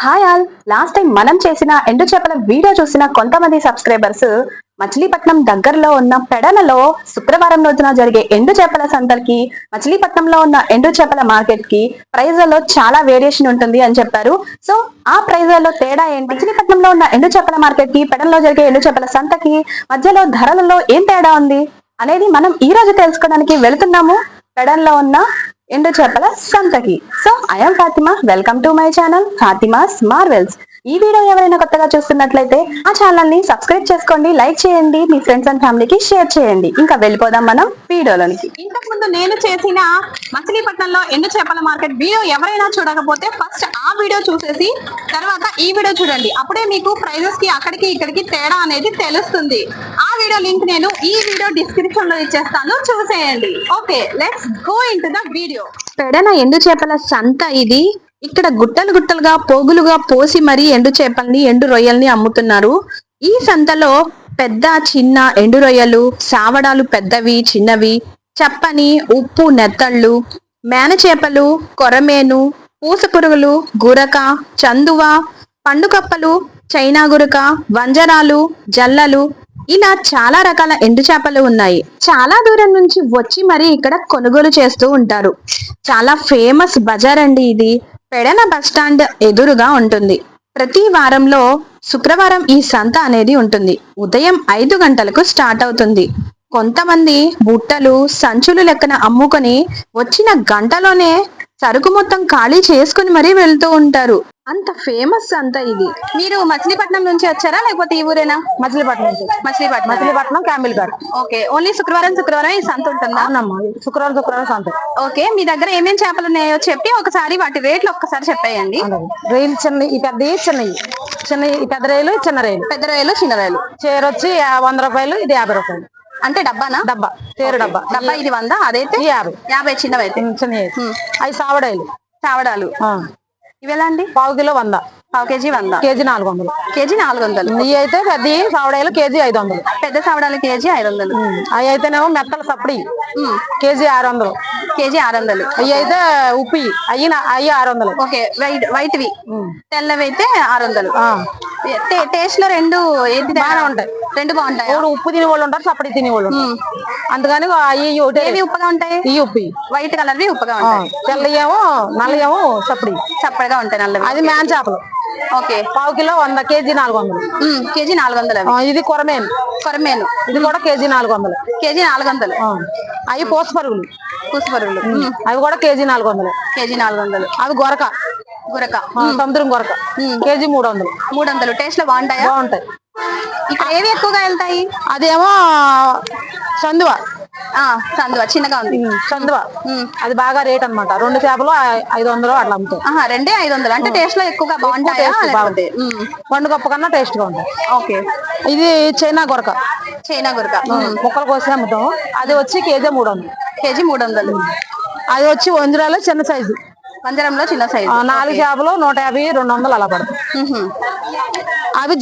Hi all. Last time మనం చేసిన ఎండు చేపల వీడియో చూసిన కొంతమంది సబ్స్క్రైబర్స్ మచిలీపట్నం దగ్గరలో ఉన్న పెడనలో శుక్రవారం రోజున జరిగే ఎండు చేపల సంతకి మచిలీపట్నంలో ఉన్న ఎండు చేపల మార్కెట్ కి ప్రైజ్లలో చాలా వేరియేషన్ ఉంటుంది అని చెప్పారు. సో ఆ ప్రైజ్లలో తేడా ఏంటి, మచిలీపట్నంలో ఉన్న ఎండు చేపల మార్కెట్ కి పెడనలో జరిగే ఎండు చేపల సంతకి మధ్యలో ధరలలో ఏం తేడా ఉంది అనేది మనం ఈ రోజు తెలుసుకోవడానికి వెళుతున్నాము పెడన్లో ఉన్న ఎండు చేపల సంతకి. So I'm Fatima, welcome to my channel Fatima's marvels. ఈ వీడియో ఎవరైనా కొత్తగా చూస్తున్నట్లయితే ఆ ఛానల్ ని సబ్స్క్రైబ్ చేసుకోండి, లైక్ చేయండి, మీ ఫ్రెండ్స్ అండ్ ఫ్యామిలీకి షేర్ చేయండి. ఇంకా వెళ్ళిపోదాం మనం వీడియోలోనికి. ఇంతకు ముందు నేను చేసిన మచిలీపట్నంలో ఎండు చేపల మార్కెట్ వీడియో ఎవరైనా చూడకపోతే ఫస్ట్ ఆ వీడియో చూసేసి తర్వాత ఈ వీడియో చూడండి. అప్పుడే మీకు ప్రైజెస్ కి అక్కడికి ఇక్కడికి తేడా అనేది తెలుస్తుంది. ఆ వీడియో లింక్ నేను ఈ వీడియో డిస్క్రిప్షన్ లో ఇచ్చేస్తాను, చూసేయండి. Okay, let's go into the video. Pedana ఎండు చేపల సంత ఇది. ఇక్కడ గుట్టలు గుట్టలుగా పోగులుగా పోసి మరీ ఎండు చేపల్ని ఎండు రొయ్యల్ని అమ్ముతున్నారు. ఈ సంతలో పెద్ద చిన్న ఎండు రొయ్యలు, సావడాలు పెద్దవి చిన్నవి, చప్పని ఉప్పు నెత్తళ్ళు, మేన చేపలు, కొరమేను, పూస పురుగులు, గురక, చందువ, పండుకప్పలు, చైనా గురక, వంజరాలు, జల్లలు, ఇలా చాలా రకాల ఎండు చేపలు ఉన్నాయి. చాలా దూరం నుంచి వచ్చి మరి ఇక్కడ కొనుగోలు చేస్తూ ఉంటారు. చాలా ఫేమస్ బజార్ అండి ఇది. పెడన బస్ స్టాండ్ ఎదురుగా ఉంటుంది. ప్రతి వారంలో శుక్రవారం ఈ సంత అనేది ఉంటుంది. ఉదయం 5 గంటలకు స్టార్ట్ అవుతుంది. కొంతమంది బుట్టలు సంచులు లెక్కన అమ్ముకొని వచ్చిన గంటలోనే సరుకు మొత్తం ఖాళీ చేసుకుని మరీ వెళ్తూ ఉంటారు. అంత ఫేమస్ సంత ఇది. మీరు మచిలీపట్నం నుంచి వచ్చారా లేకపోతే ఈ ఊరేనా? మచిలీపట్నం నుంచి. మచిలీపట్నం క్యాంబిల్ గారు. ఓకే, ఓన్లీ శుక్రవారం ఈ సంత ఉంటుందా? అవునమ్మా, శుక్రవారం సంత. ఓకే, మీ దగ్గర ఏమేమి చేపలు ఉన్నాయో చెప్పి ఒకసారి వాటి రేట్లు ఒక్కసారి చెప్పేయండి. రొయ్యలు చిన్నవి, పెద్దవి చిన్నవి, పెద్ద రొయ్యలు చిన్న రొయ్యలు. పెద్ద రొయ్యలు చిన్న రొయ్యలు చీర వచ్చి 100 రూపాయలు, ఇది 50 రూపాయలు. అంటే డబ్బానా? డబ్బా, తేరు డబ్బా. ఇది 100, అదైతే 50 చిన్నవైతే. చిన్నవి. అవి సావడాలు ఇవి ఎలా అండి? పావు కిలో 100, పావు కేజీ 100, కేజీ 400. కేజీ 400. ఇవి అయితే పెద్ద సావడాలు కేజీ 500. పెద్ద సావడాలు కేజీ 500. అవి అయితేనేమో మెత్తలు సప్పడి కేజీ 600. కేజీ 600. అవి అయితే ఉప్పు అవి 600. ఓకే, వైట్వి. తెల్లవి అయితే 600. టేస్ట్ లో రెండు ఏది బాగానే ఉంటాయి? రెండు బాగుంటాయి. ఉప్పు తినే వాళ్ళు ఉంటారు, సప్పడి తినే వాళ్ళు ఉంటారు. అందుకని ఏవి ఉప్పగా ఉంటాయి? ఈ ఉప్పు వైట్ కలర్వి ఉప్పగా ఉంటాయి. తెల్లయేమో నల్లయేమో చప్పడిగా ఉంటాయి. నల్లవి అది మేన చేపలు. ఓకే, పావు కిలో 100, కేజీ 400. కేజీ 400. ఇది కొరమేను. ఇది కూడా కేజీ 400. కేజీ 400. అవి పూస పరుగులు. అవి కూడా కేజీ 400. కేజీ 400. అవి గురక సముద్రం గురక కేజీ 300. టేస్ట్ లో బాగుంటాయి. ఇక్కడ ఏవి ఎక్కువగా వెళ్తాయి? అదేమో చందువ చిన్నగా ఉంది. చందువ అది బాగా రేట్ అన్నమాట. 2 చేపలు 500 అట్లా అమ్ముతాయి. రెండే 500. అంటే టేస్ట్ లో ఎక్కువగా బాగుంటాయి. బాగుంటాయి, పండు కప్పు కన్నా టేస్ట్ గా ఉంటాయి. ఓకే, ఇది చైనా గురక ముక్కలు కోసి అమ్ముతాం. అది వచ్చి కేజీ 300. కేజీ 300. అది వచ్చి వంజరాలు చిన్న సైజు. వంజరంలో చిన్న సైజు. 4 చేపలు 150, 200 అలా పడతాయి. అవి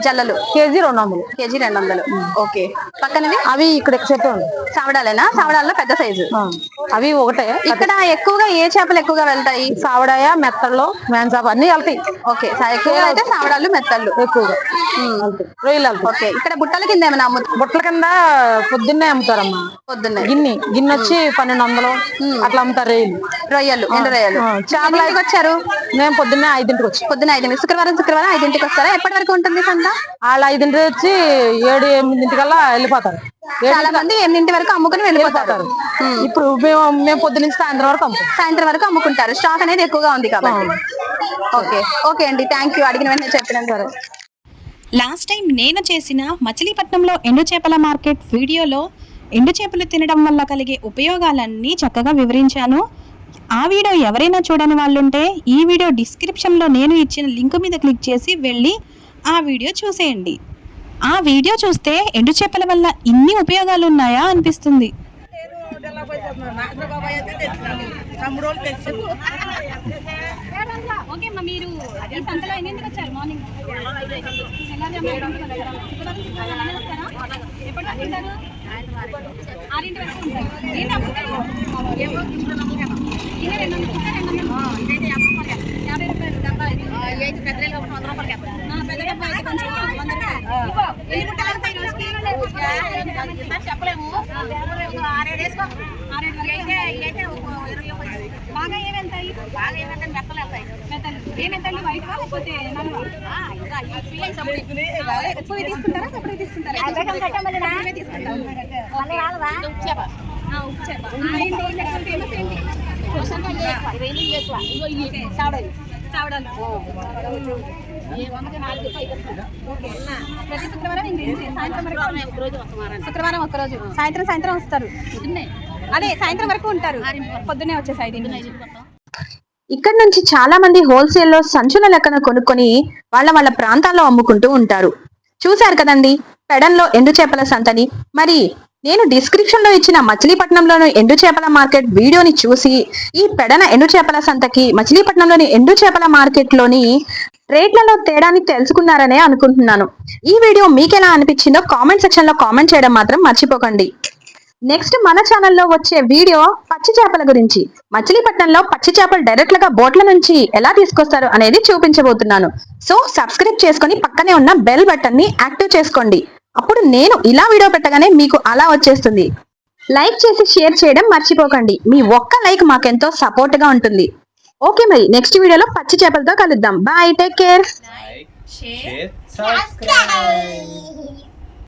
జల్లలు కేజీ 200. కేజీ 200. ఓకే, పక్కనవి అవి ఇక్కడ సెట్ ఉంది. సావడాలేనా? సావడాల్లో పెద్ద సైజు. అవి ఒకటే. ఇక్కడ ఎక్కువగా ఏ చేపలు ఎక్కువగా వెళ్తాయి? సావడాయ, మెత్తళ్ళు, మేన చేప అన్ని వెళ్తాయి. ఓకే, ఎక్కువగా అయితే సావడాలు మెత్తళ్ళు ఎక్కువగా రొయ్యలు వెళ్తాయి. ఓకే, ఇక్కడ బుట్టల కింద ఏమైనా బుట్టల కింద పొద్దున్నే అమ్ముతారమ్మా. పొద్దున్నే గిన్నె వచ్చి 1200 అట్లా అమ్ముతారు. రొయ్యలు ఎండు రొయ్యలు. చేపలు వచ్చారు? మేము పొద్దున్నే 5ంటికి వచ్చి. పొద్దున్న 5 శుక్రవారం 5ంటికి వస్తారా? ఎప్పటి వరకు ఉంటుంది సంత? వాళ్ళు 5ంటి వచ్చి 7, 8 వెళ్ళిపోతారు. చాలా మంది 8 వరకు అమ్ముకుని వెళ్ళిపోతారు. ఇప్పుడు మేము పొద్దున్న నుంచి సాయంత్రం వరకు అమ్ముకుంటారు. స్టాక్ అనేది ఎక్కువగా ఉంది కాబట్టి. ఓకే అండి, థ్యాంక్ యూ. అడిగిన వెంటనే చెప్పినాం సరే. లాస్ట్ టైం నేను చేసిన మచిలీపట్నంలో ఎండు చేపల మార్కెట్ వీడియోలో ఎండు చేపలు తినడం వల్ల కలిగే ఉపయోగాలన్నీ చక్కగా వివరించాను. ఆ వీడియో ఎవరైనా చూడని వాళ్ళుంటే ఈ వీడియో డిస్క్రిప్షన్లో నేను ఇచ్చిన లింక్ మీద క్లిక్ చేసి వెళ్ళి ఆ వీడియో చూసేయండి. ఆ వీడియో చూస్తే ఎండు చేపల వల్ల ఇన్ని ఉపయోగాలు ఉన్నాయా అనిపిస్తుంది. మీరు ఈ సంతలో ఎన్నింటికి వచ్చారు? మార్నింగ్ ఎప్పుడు వస్తుంటారు? 6 వరకు ఉంటారు. ఏంటి అమ్ముతారు? 50 రూపాయలు డబ్బా ఇది. చెప్పలేము 6 వేసుకో 6 అయితే ఇదైతే 20 బాగా ఏమెంతాయి బాగా ఏమంటే మెత్తలు వెళ్తాయి మెత్తలు ఏమెంతాయి వైట్ లేకపోతే ఎక్కువ తీసుకుంటారా సపరేట్ తీసుకుంటారా చావడాలు ప్రతి శుక్రవారం శుక్రవారం ఒక్కరోజు సాయంత్రం వస్తారు అదే సాయంత్రం వరకు ఉంటారు పొద్దున్నే వచ్చేసాయి ఇక్కడ నుంచి చాలా మంది హోల్సేల్ లో సంచుల లెక్కన కొనుక్కొని వాళ్ళ ప్రాంతాల్లో అమ్ముకుంటూ ఉంటారు. చూశారు కదండి పెడన్లో ఎండు చేపల సంతని. మరి నేను డిస్క్రిప్షన్ లో ఇచ్చిన మచిలీపట్నంలోని ఎండు చేపల మార్కెట్ వీడియోని చూసి ఈ పెడన ఎండు చేపల సంతకి మచిలీపట్నంలోని ఎండు చేపల మార్కెట్ లోని రేట్లలో తేడాని తెలుసుకున్నారనే అనుకుంటున్నాను. ఈ వీడియో మీకెలా అనిపించిందో కామెంట్ సెక్షన్ లో కామెంట్ చేయడం మాత్రం మర్చిపోకండి. నెక్స్ట్ మన ఛానల్లో వచ్చే వీడియో పచ్చి చేపల గురించి. మచిలీపట్నంలో పచ్చి చేపలు డైరెక్ట్ గా బోట్ల నుంచి ఎలా తీసుకొస్తారు అనేది చూపించబోతున్నాను. సో సబ్స్క్రైబ్ చేసుకొని పక్కనే ఉన్న బెల్ బటన్ ని యాక్టివ్ చేసుకోండి. అప్పుడు నేను ఇలా వీడియో పెట్టగానే మీకు అలా వచ్చేస్తుంది. లైక్ చేసి షేర్ చేయడం మర్చిపోకండి. మీ ఒక్క లైక్ మాకెంతో సపోర్ట్ గా ఉంటుంది. ఓకే, మరి నెక్స్ట్ వీడియోలో పచ్చి చేపలతో కలుద్దాం. Bye, take care. Like, share, subscribe.